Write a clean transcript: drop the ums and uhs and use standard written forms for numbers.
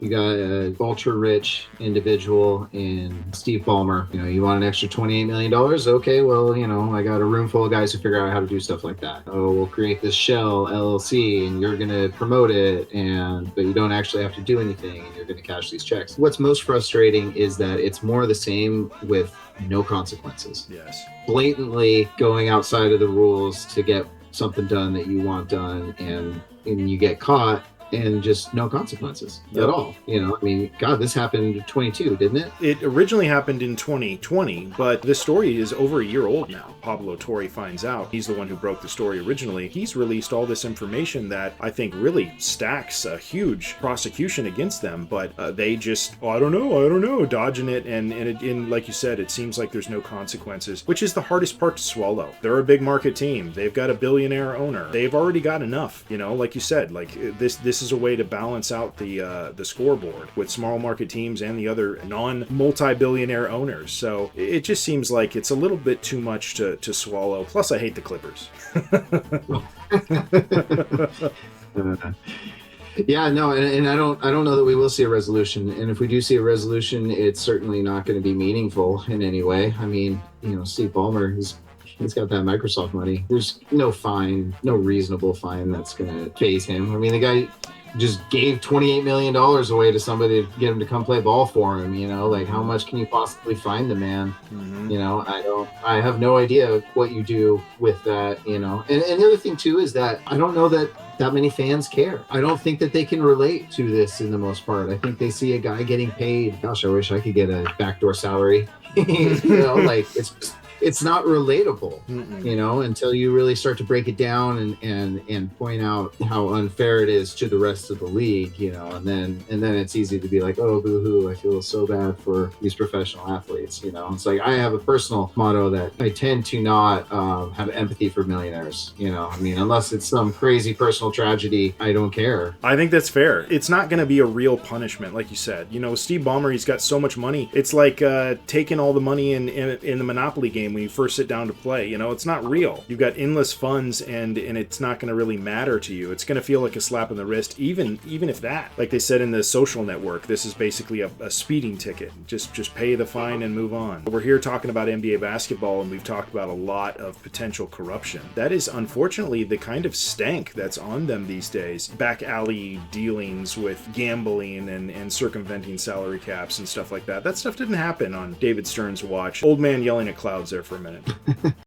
You got a ultra rich individual in Steve Ballmer. You want an extra $28 million? Okay, well, I got a room full of guys who figure out how to do stuff like that. Oh, we'll create this shell LLC and you're going to promote it, but you don't actually have to do anything and you're going to cash these checks. What's most frustrating is that it's more of the same with no consequences. Yes. Blatantly going outside of the rules to get something done that you want done, and you get caught and just no consequences at all. God, this happened in 22, didn't it? It originally happened in 2020, but this story is over a year old now. Pablo Torre finds out. He's the one who broke the story originally. He's released all this information that I think really stacks a huge prosecution against them, but they just, I don't know, dodging it. And like you said, it seems like there's no consequences, which is the hardest part to swallow. They're a big market team. They've got a billionaire owner. They've already got enough, like you said, like this is a way to balance out the scoreboard with small market teams and the other non-multi-billionaire owners. So it just seems like it's a little bit too much to swallow. Plus, I hate the Clippers. Yeah, no, and I don't know that we will see a resolution. And if we do see a resolution, it's certainly not going to be meaningful in any way. I mean, Steve Ballmer, he's got that Microsoft money. There's no reasonable fine that's going to phase him. I mean, the guy just gave $28 million away to somebody to get him to come play ball for him. Like, how much can you possibly fine the man? I have no idea what you do with that. And the other thing too is that I don't know that many fans care. I don't think that they can relate to this in the most part. I think they see a guy getting paid. Gosh, I wish I could get a backdoor salary. Like it's not relatable, until you really start to break it down and point out how unfair it is to the rest of the league, and then it's easy to be like, oh, boo-hoo, I feel so bad for these professional athletes. It's like, I have a personal motto that I tend to not have empathy for millionaires. Unless it's some crazy personal tragedy, I don't care. I think that's fair. It's not going to be a real punishment, like you said. Steve Ballmer, he's got so much money. It's like taking all the money in the Monopoly game when you first sit down to play. It's not real. You've got endless funds and it's not going to really matter to you. It's going to feel like a slap in the wrist, even if that. Like they said in The Social Network, this is basically a speeding ticket. Just pay the fine and move on. We're here talking about NBA basketball, and we've talked about a lot of potential corruption. That is unfortunately the kind of stank that's on them these days. Back alley dealings with gambling and circumventing salary caps and stuff like that. That stuff didn't happen on David Stern's watch. Old man yelling at clouds there for a minute.